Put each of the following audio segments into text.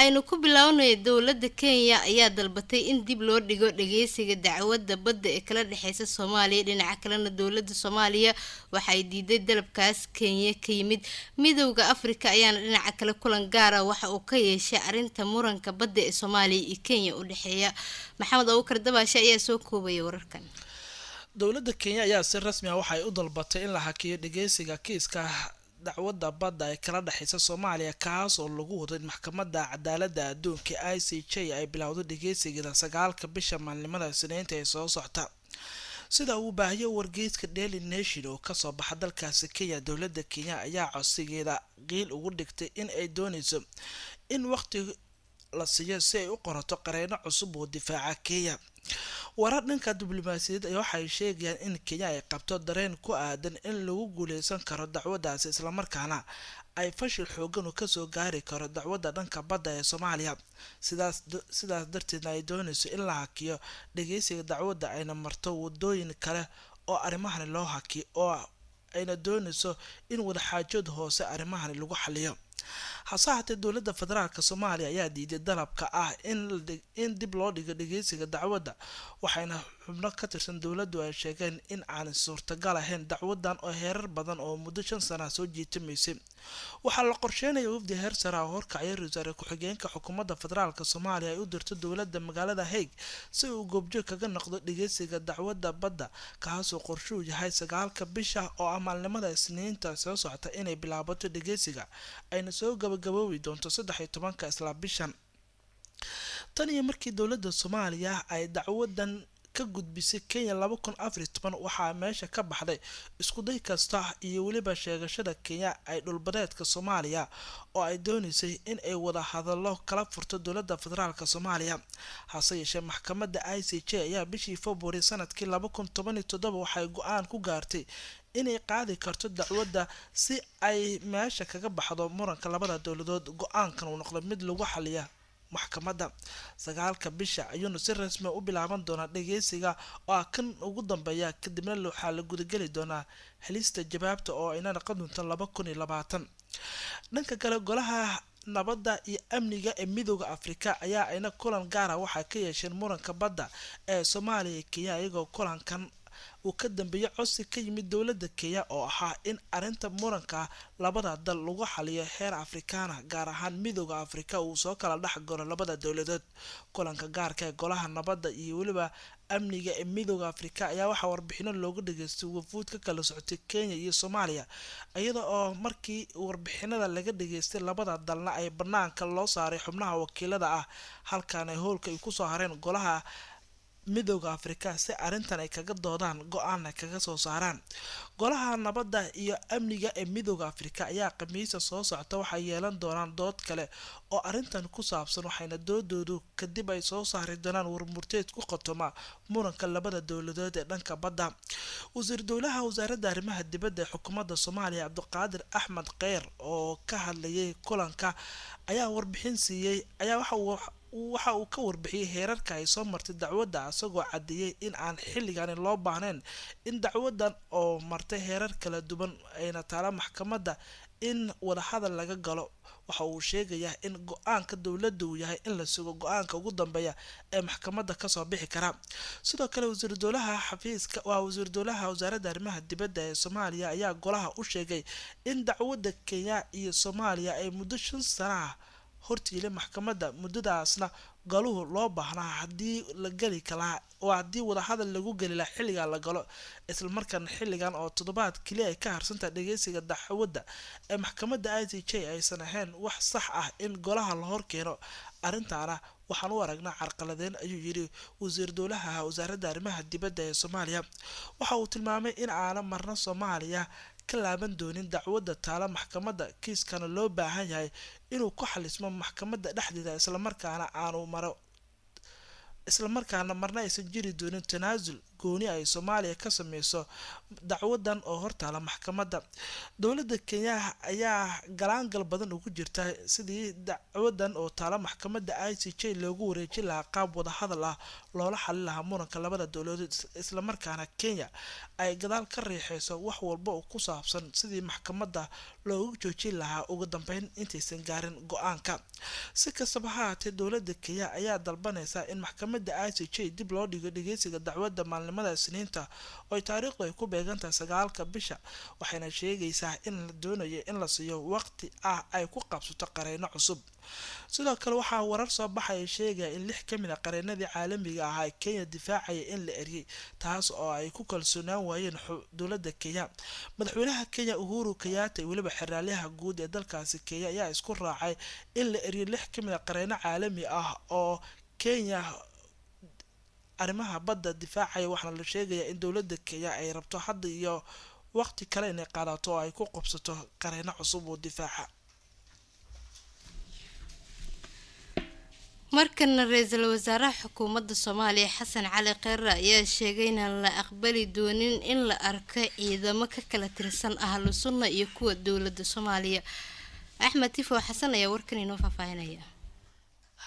aynu ku bilownay dowladda Kenya ayaa dalbatay in dib loo dhigo dhageysiga dacwadda badda ee kala dhaxaysa Soomaaliya dhinaca kalena dowladda Soomaaliya waxay diiday dalabkaas Kenya ka yimid midowga Afrika ayaana dhinaca kale kulan gaar ah waxa uu ka yeeshay arinta muranka badda ee Soomaaliya iyo Kenya u dhaxeeya Maxamed Abuukar Dabaashe ayaa soo koobay wararkan dowladda Kenya ayaa si rasmi ah waxay u dalbatay in la hakiyo dhageysiga kiiska dacwadda badda ee kala dhaxaysa Soomaaliya kaas oo lagu waday maxkamadda cadaaladda adduunka ICJ ay bilowday dhageysigeeda 9 bisha maalinimada Isniinta ee soo socota sida uu baahiyay wargeyska Daily Nation oo ka soo baxa dalkaasi Kenya dowladda Kenya ayaa codsigeeda qiil ugu dhigtay in ay doonayso in waqti la siiyo si ay u qorato qareeno cusub oo difaaca Kenya warar dhanka diblomaasiyadda ayaa waxay sheegayaan in Kenya ay qabto dareen ku aadan in lagu guuleysan karo dacwadaas isla markaana ay fashil xoogan ka soo gaari karo dacwadda dhanka badda ee Soomaaliya sidaas darteed ay doonayso in la hakiyo dhageysiga dacwadda ayna marto wadooyin kale oo arrimahan loo hakiyo oo ayna doonayso in wada xaajood hoose arrimahan lagu xaliyo hasaatee dowladda federaalka Soomaaliya ayaa diiday dalabka ah in dib loo dhigo dhageysiga dacwadda waxayna xubno ka tirsan dowladdu ay sheegeen in aan suurtagal ahayn dacwadan oo heerar badan oo muddo 5 sano soo jiitamaysay waxaa la qorsheenayaa wafdi heer sare ah horkacay ra'iisul ku-xigeenka xukuumadda federaalka Soomaaliya ay u dirto dowladda magaalada Hague si uu goobjoog kaga noqdo dhageysiga dacwadda badda kaas oo qorshuhu yahay 9 bisha oo maalinimada Isniinta soo socota inay bilaabato dhageysiga ayna soo gabagaboobi doonto 13 isla bishan tan iyo markii dowladda Soomaaliya ay dacwadan ka gudbisay Kenya 2014 waxaa meesha ka baxday isku day kasta iyo waliba sheegashada Kenya ay dhulbadeedka Soomaaliya oo ay doonaysay in ay wada hadallo kala furto dowladda federaalka Soomaaliya hase yeeshee maxkamadda ICJ ayaa bishii February sanadkii 2017 waxay go'aan ku gaartay inay qaadi karto dacwadda si ay meesha kaga baxdo muranka labada dowladood go'aankan uu noqdo mid lagu xaliyo maxkamadda 9 bisha ayuu si rasmi u bilaaban doona dhageysiga oo kan ugu dambeeya kadibna waxa la gudageli doona helista jawaabta oo ay noqon doonto 2020 dhanka kale golaha nabadda iyo amniga ee midowga Afrika ayaa ayna kulan gaar ah waxa ka yeesheen muranka badda ee Soomaaliya iyo Kenya iyagoo kulankan uu ka dambeeyay codsi ka yimid dowladda Kenya oo ahaa in arinta muranka labada dal lagu xaliyo heer Afrikaana gaar ahaan midowga Afrika uu soo kala dhaxgalo labada dowladood kulanka gaarka ee golaha nabadda iyo waliba amniga ee midowga Afrika ayaa waxa warbixino loogu dhageystay wafuud ka kala socotay Kenya iyo Soomaaliya iyada oo markii warbixinada laga dhageystay labada dalna ay banaanka loo saaray xubnaha wakiilada ah halkaan ay howlka ku soo hareen golaha midowga Afrika si arintan ay kaga doodaan go'aan ay kaga soo saaraan golaha nabadda iyo amniga ee midowga Afrika ayaa Khamiista soo socota waxay yeelan doonaan dood kale oo arintan ku saabsan waxayna doodoodu kadib ay soo saari doonaan warmurteed ku qotoma muranka labada dowladood ee dhanka badda wasiir dowlaha wasaaradda arrimaha dibadda ee xukuumadda Soomaaliya Cabdiqaadir Axmed Kheyr oo ka hadlayay kulanka ayaa warbixin siiyay ayaa waxa uu ka warbixiyay heerarka ay soo martay dacwadda asagoo cadeeyay in aan xilligan loo baahnayn in dacwadan oo martay heerar kala duwan ayna taala maxkamadda in wada hadal laga galo waxa uu sheegayaa in go'aanka dowladdu uu yahay in la sugo go'aanka ugu dambeeya ee maxkamadda ka soo bixi kara sidoo kale wasiir dowlaha wasaaradda arrimaha dibadda ee Soomaaliya ayaa golaha u sheegay in dacwadda Kenya iyo Soomaaliya ay muddo 5 sano ah hortiile maxkamadda muddadaasna galuhu loo baahnaa hadii la gali kala oo hadii wada hadal lagu gali la xilliga la galo isla markaan xilligan oo toddobaad kaliya ay ka harsanta dhageysiga dacwadda ee maxkamadda ICJ aysan ahayn wax sax ah in golaha la horkeeno arintaana waxaan u aragnaa carqaladeen ayuu yiri wasiir dowlaha wasaaradda arrimaha dibadda ee Soomaaliya waxa uu tilmaamay in aan marna Soomaaliya ka laaban doonin dacwadda taala maxkamadda kiiskana loo baahan yahay inuu ku xalismo maxkamadda dhexdeeda isla markaana marna aysan jiri doonin tanaasul gooni ay Soomaaliya ka sameyso dacwadan oo hortaala maxkamadda. Dowladda Kenya ayaa galaangal badan ugu jirta sidii dacwadan oo taala maxkamadda ICJ loogu wareejin lahaa qaab wada hadal ah loola xalin lahaa muranka labada dowladood, isla markaana Kenya ay gadaal ka riixayso wax walba oo ku saabsan sidii maxkamadda loogu joojin lahaa ugu dambeyn intaysan gaarin go'aanka. Si kastaba ha ahaatee, dowladda Kenya ayaa dalbanaysa in maxkamadda ICJ dib loo dhigo dhageysiga dacwadda maalinimada Isniinta oo taariikhdu ay ku beegantahay 9 bisha, waxayna sheegaysaa in la doonayo in la siiyo waqti ay ku qabsato qareenno cusub. Sidoo kale waxaa warar soo baxaya sheegaya in 6 ka mid ah qareenadii caalamiga ah ay Kenya difaacaya in la eriyay, taas oo ay ku kalsoonaan waayeen dowladda Kenya. Madaxweynaha Kenya Uhuru Kenyatta iyo waliba xeraalyaha guud ee dalkaasi Kenya ayaa isku raacay in la eriyo 6 ka mid ah qareeno caalami ah oo Kenya arrimaha badda difaacaya, waxaana la sheegayaa in dowladda Kenya ay rabto hadda iyo waqti kale inay qaadato oo ay ku qabsato qareeno cusub oo difaaca. markana ra'iisul wasaaraha xukuumadda Soomaaliya Xasan Cali Khayre ayaa sheegay in aan la aqbali doonin in la arko ciidamo ka kala tirsan ahlu sunna iyo kuwa dowladda Soomaaliya. Axmed Tifo Xasan ayaa warkan inoo faafahinaya.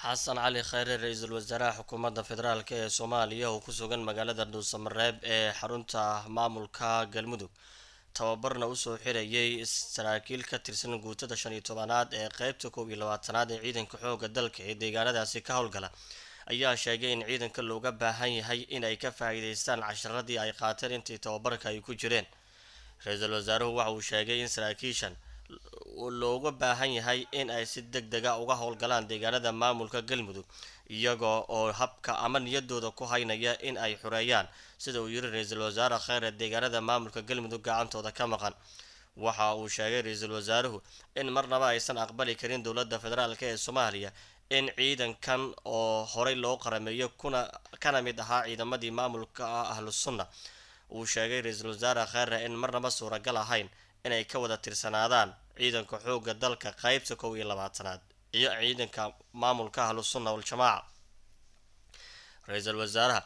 xasan cali khayre ra'iisul wasaaraha xukuumadda federaalka ee Soomaaliya oo ku sugan magaalada Dhuusamareeb ee xarunta maamulka Galmudug tababarna u soo xirayay saraakiil ka tirsan guutada 15aad ee qaybta 22aad ee ciidanka xoogga dalka ee deegaanadaasi ka howlgala ayaa sheegay in ciidanka looga baahan yahay in ay ka faa'iideystaan casharadii ay qaateen intii tababarka ay ku jireen. ra'iisul wasaaruhu waxa uu sheegay in saraakiishan looga baahan yahay in ay si degdeg ah uga howlgalaan deegaanada maamulka Galmudug iyagoo oo habka ama niyadooda ku haynaya in ay xureeyaan, sida uu yiri ra'iisul wasaare Khayre deegaanada maamulka Galmudug gacantooda ka maqan. waxa uu sheegay ra'iisul wasaaruhu in marnaba aysan aqbali karin dowladda federaalka ee Soomaaliya in ciidankan oo horey loo qarameeyo kana mid ahaa ciidamadii maamulka ahlus sunna. uu sheegay ra'iisul wasaare Khayre in marnaba suuragal ahayn inay ka wada tirsanaadaan ciidanka xoogga dalka qaybta 22aad iyo ciidanka maamulka ahlus sunna wal jamaa. ra'iisul wasaaraha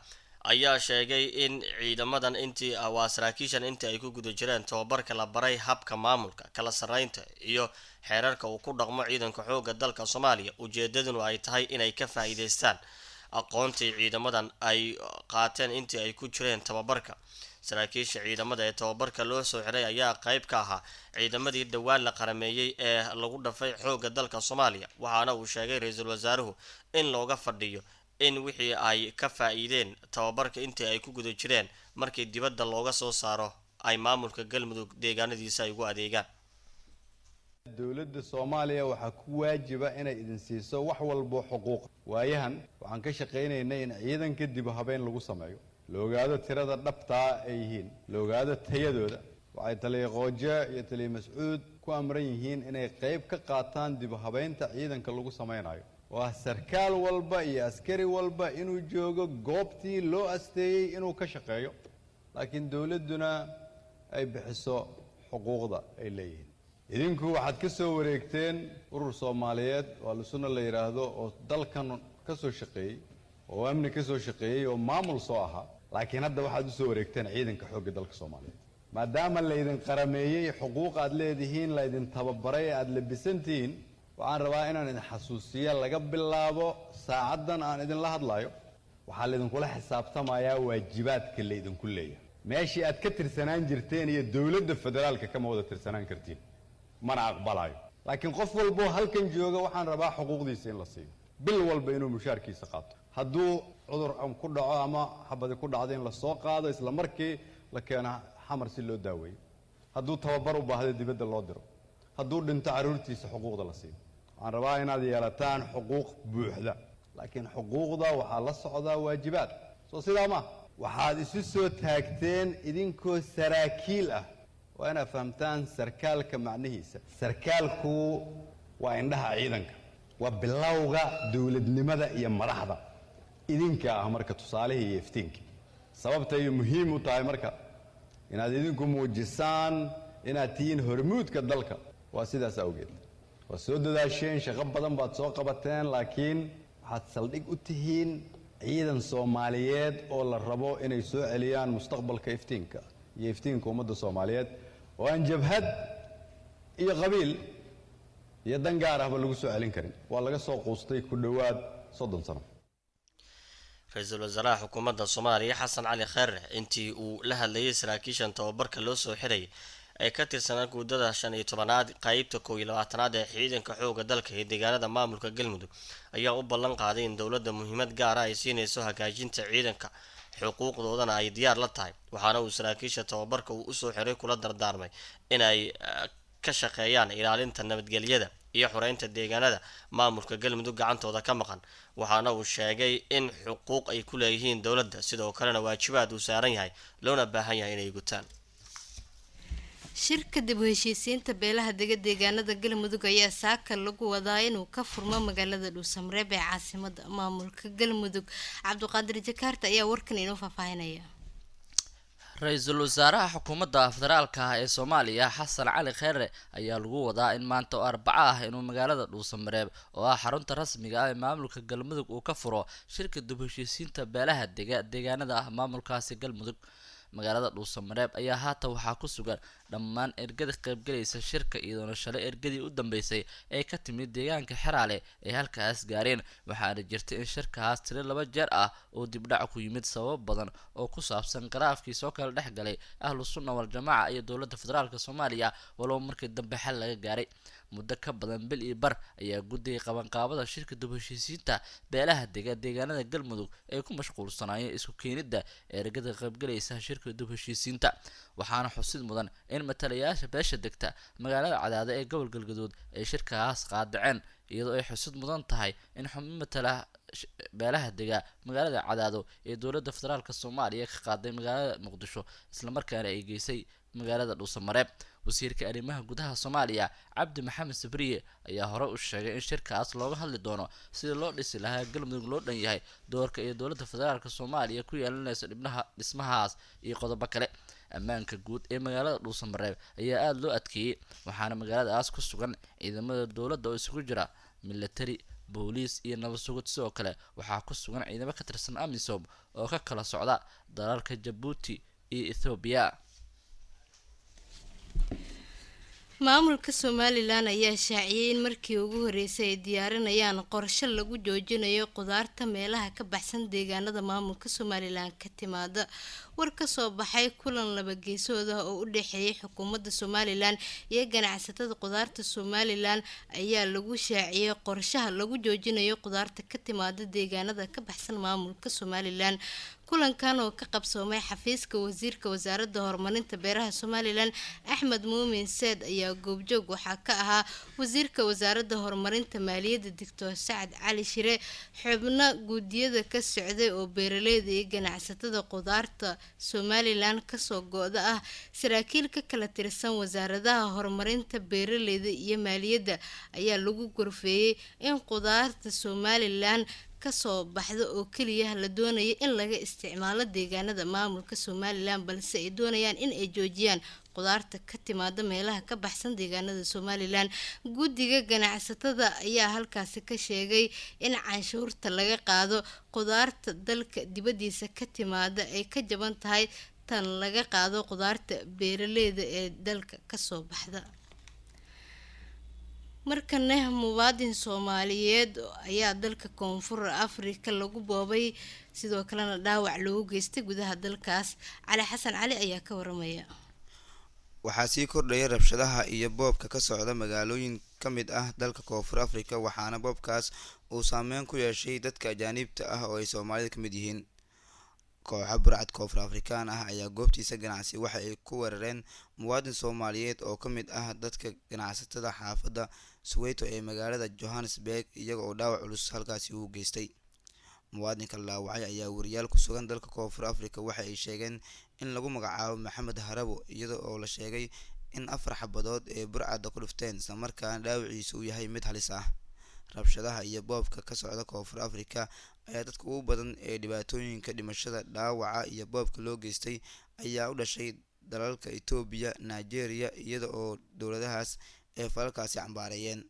ayaa sheegay in ciidamadan intii saraakiishan intii ay ku guda jireen tababarka la baray habka maamulka, kala sareynta iyo xeerarka uu ku dhaqmo ciidanka xoogga dalka Soomaaliya. ujeedaduna ay tahay inay ka faa'iideystaan aqoontii ciidamadan ay qaateen intii ay ku jireen tababarka. saraakiisha ciidamada ee tababarka loo soo xiray ayaa qayb ka ahaa ciidamadii dhawaan la qarameeyay ee lagu dhafay xoogga dalka Soomaaliya, waxaana uu sheegay ra'iisul wasaaruhu in looga fadhiyo in wixii ay ka faa'iideen tababarka intii ay ku guda jireen markii dibadda looga soo saaro ay maamulka Galmudug deegaanadiisa ay ugu adeegaan. dowladda Soomaaliya waxa ku waajiba inay idin siiso wax walba xuquuq. waayahan waxaan ka shaqeynaynay in ciidanka dib u habeyn lagu sameeyo, la ogaado tirada dhabta ay yihiin, la ogaado tayadooda. waxay taliye Qooje iyo taliye Mascuud ku amran yihiin inay qayb ka qaataan dib u habeynta ciidanka lagu sameynayo. waa sarkaal walba iyo askari walba inuu joogo goobtii loo asteeyay inuu ka shaqeeyo, laakiin dowladuna ay bixiso xuquuqda ay leeyihiin. idinku waxaad ka soo wareegteen urur Soomaaliyeed oo la sunna la yiraahdo oo dalkan ka soo shaqeeyay oo amni ka soo shaqeeyay oo maamul soo ahaa, laakiin hadda waxaad u soo wareegteen ciidanka xoogga dalka Soomaaliyeed. maadaama la idin qarameeyay xuquuq aad leedihiin, la idin tababaray, aad labisantiin, waxaan rabaa inaan idin xasuusiyo laga bilaabo saacadan aan idin la hadlayo waxaa la idinkula xisaabtamayaa waajibaadka la idinku leeyahay. meeshii aad ka tirsanaan jirteen iyo dowladda federaalka kama wada tirsanaan kartiin, mana aqbalayo. laakiin qof walba halkan jooga waxaan rabaa xuquuqdiisa in la siiyo, bil walba inuu mushaarkiisa qaato. hadduu cudur ku dhaco ama xabadi ku dhacdo in la soo qaado isla markii la keeno xamar si loo daaweeyo. hadduu tababar u baahdo dibadda loo diro. hadduu dhinto caruurtiisa xuquuqda la siiyo. waxaan rabaa inaad yeelataan xuquuq buuxda, laakiin xuquuqda waxaa la socdaa waajibaad. soo sidaa ma waxaad isu soo taagteen idinkoo saraakiil ah. waa inaad fahamtaan sarkaalka macnihiisa. sarkaalku waa indhaha ciidanka, waa bilowga dowladnimada iyo madaxda. idinka ah marka tusaalihii iyo iftiinkii. sababta ay muhiim u tahay marka inaad idinku muujisaan inaad tihiin hormuudka dalka waa sidaas awgeed. waa soo dadaasheen, shaqo badan baad soo qabateen, laakiin waxaad saldhig u tihiin ciidan Soomaaliyeed oo la rabo inay soo celiyaan mustaqbalka iftiinka ummadda Soomaaliyeed oo aan jabhad iyo qabiil iyo dan gaar ahba lagu soo celin karin waa laga soo quustay ku dhawaad 30 sano ra-iisul wasaaraha xukuumadda Soomaaliya Xasan Cali Khayre intii uu la hadlayay saraakiishan tababarka loo soo xiray ay ka tirsanaan guudada 15aad qaybta 22aad ee ciidanka xooga dalka ee deegaanada maamulka Galmudug ayaa u ballan qaaday in dowladda muhiimad gaar ah ay siinayso hagaajinta ciidanka xuquuqdoodana ay diyaar la tahay waxaana uu saraakiisha tababarka uu u soo xiray kula dardaarmay in ay ka shaqeeyaan ilaalinta nabadgelyada iyo xoreynta deegaanada maamulka Galmudug gacantooda ka maqan waxaana uu sheegay in xuquuq ay ku leeyihiin dowladda sidoo kalena waajibaad uu saaran yahay loona baahan yahay inay gutaan shirka dib u heshiisiinta beelaha deegaanada Galmudug ayaa saaka lagu wadaa inuu ka furmo magaalada Dhuusamreeb ee caasimadda maamulka Galmudug Cabduqaadir Jakarta ayaa warkan inoo faahfaahinaya ra-iisul wasaaraha xukuumadda federaalka ee Soomaaliya Xasan Cali Khayre ayaa lagu wadaa in maanta oo Arbaco ah inuu magaalada Dhuusamreeb oo ah xarunta rasmiga ah ee maamulka Galmudug uu ka furo shirka dib u heshiisiinta beelaha deegaanada maamulkaasi Galmudug magaalada Dhuusamreeb ayaa haatan waxaa ku sugan dhammaan ergada qaybgalaysa shirka iyadoona shalay ergadii u dambeysay ee ka timid deegaanka Xeraale ee halkaas gaareen waxaana jirtay in shirkaas tiro 2 jeer ah oo dib dhac ku yimid sabab badan oo ku saabsan qaraafkii soo kala dhexgalay ahlu sunna wal jamaa iyo dowladda federaalka Soomaaliya walow markii dambe xal laga gaaray muddo ka badan bil iyo bar ayaa guddiga qabanqaabada shirka dib u heshiisiinta beelaha deegaanada Galmudug ay ku mashquulsanaayeen isku keenida ergada qaybgalaysa shirka dib u heshiisiinta waxaana xusid mudan in matalayaasha beesha degta magaalada Cadaado ee gobol Galgaduud ay shirkaas qaadaceen iyadoo ay xusid mudan tahay in xubno matala beelaha magaalada Cadaado ee dowladda federaalka Soomaaliya ka qaaday magaalada Muqdisho isla markaana ay geysay magaalada Dhuusamreeb wasiirka arrimaha gudaha Soomaaliya Cabdi Maxamed Sabriye ayaa hore u sheegay in shirkaas looga hadli doono sidii loo dhisi lahaa Galmudug loo dhan yahay doorka ee dowladda federaalka Soomaaliya ku yeelanaysa dhismahaas iyo qodobo kale ammaanka guud ee magaalada Dhuusamreeb ayaa aad loo adkeeyay waxaana magaaladaas ku sugan ciidamada dowladda oo isugu jira military booliis iyo nabad sugid sidoo kale waxaa ku sugan ciidamo ka tirsan AMISOM oo ka kala socda dalalka Djibouti iyo Ethiopia maamulka Somaliland ayaa shaaciyay in markii ugu horeysay ay diyaarinayaan qorshe lagu joojinayo qudaarta meelaha ka baxsan deegaanada maamulka Somaliland ka timaada war ka soo baxay kulan laba geesood ah oo u dhaxeeyay xukuumadda Somaliland iyo ganacsatada qudaarta Somaliland ayaa lagu shaaciyay qorshaha lagu joojinayo qudaarta ka timaada deegaanada ka baxsan maamulka Somaliland kulankan oo ka qabsoomay xafiiska wasiirka wasaaradda horumarinta beeraha Somaliland Axmed Muumin Saad ayaa goobjoog waxa ka ahaa wasiirka wasaaradda horumarinta maaliyadda Dr. Saad Cali Shire xubno guudiyada ka socday oo beeraleyda iyo ganacsatada qudaarta Somaliland ka soo go'da ah saraakiil ka kala tirsan wasaaradaha horumarinta beeraleyda iyo maaliyadda ayaa lagu gorfeeyay in qudaarta Somaliland kasoo baxda oo kaliya la doonayo in laga isticmaalo deegaanada maamulka Somaliland balse ay doonayaan in ay joojiyaan qudaarta ka timaada meelaha ka baxsan deegaanada Somaliland guddiga ganacsatada ayaa halkaas ka sheegay in canshuurta laga qaado qudaarta dalka dibadiisa ka timaada ay ka jaban tahay tan laga qaado qudaarta beeraleyda ee dalka ka soo baxda markana muwaadin Soomaaliyeed ayaa dalka Koonfur Afrika lagu boobay sidoo kalena dhaawac loogu geystay gudaha dalkaas Cali Xasan Cali ayaa ka waramaya waxaa sii kordhaya rabshadaha iyo boobka ka socda magaalooyin ka mid ah dalka Koonfur Afrika waxaana boobkaas uu saameyn ku yeeshay dadka ajaanibta ah oo ay Soomaalida ka mid yihiin kooxo burcad Koonfur Afrikaan ah ayaa goobtiisa ganacsi waxa ay ku weerareen muwaadin Soomaaliyeed oo ka mid ah dadka ganacsatada xaafadda Soweto ee magaalada Johannesburg iyaga oo dhaawac culus halkaasi uu geystay muwaadinka laawacay ayaa wariyaal ku sugan dalka Koonfur Afrika waxa ay sheegeen in lagu magacaabo Maxamed Harabo iyada oo la sheegay in 4 xabadood ee burcad ku dhufteen isla markaana dhaawaciisu uu yahay mid halis ah rabshadaha iyo boobka ka socda Koonfur Afrika ayaa dadka ugu badan ee dhibaatooyinka dhimashada dhaawaca iyo boobka loo geystay ayaa u dhashay dalalka Ethiopia Nigeria iyada oo dowladahaas ee falkaasi cambaareeyeen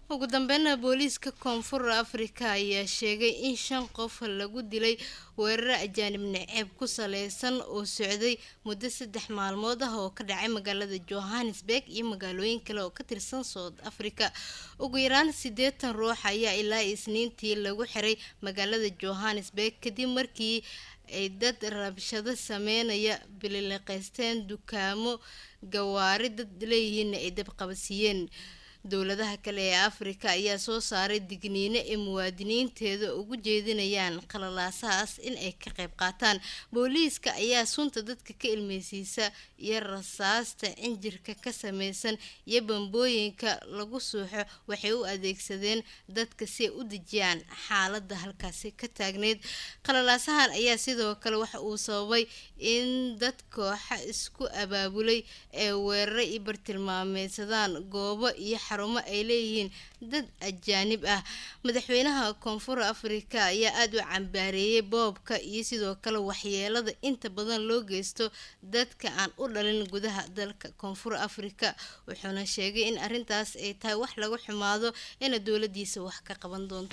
ugu dambeynna booliiska koonfur afrika ayaa sheegay in 5 qof lagu dilay weerar ajaanib naceeb ku saleysan oo socday muddo 3 maalmood ah oo ka dhacay magaalada Johannesburg iyo magaalooyin kale oo ka tirsan South Africa. ugu yaraan 80 ruux ayaa ilaa Isniintii lagu xiray magaalada Johannesburg kadib markii ay dad rabshado sameynaya bilileqeysteen dukaamo gawaari dad leeyihiin ay dab qabadsiiyeen. dowladaha kale ee Afrika ayaa soo saaray digniino ay muwaadiniinteeda ugu jeedinayaan qalalaasaas in ay ka qayb qaataan. booliiska ayaa sunta dadka ka ilmeysiisa iyo rasaasta injirka ka sameysan iyo bambooyinka lagu suuxo waxay u adeegsadeen dadka si ay u dejiyaan xaaladda halkaasi ka taagneed. qalalaasahan ayaa sidoo kale waxa uu sababay in dad kooxa isku abaabulay ee weerar iyo bartilmaameedsadaan goobo iyo xarumo ay leeyihiin dad ajaanib ah. madaxweynaha koonfur afrika ayaa aad u cambaareeyay boobka iyo sidoo kale waxyeelada inta badan loo geysto dadka aan u dhalin gudaha dalka koonfur afrika, wuxuuna sheegay in arrintaas ay tahay wax lagu xumaado in dowladiisa wax ka qaban doonto.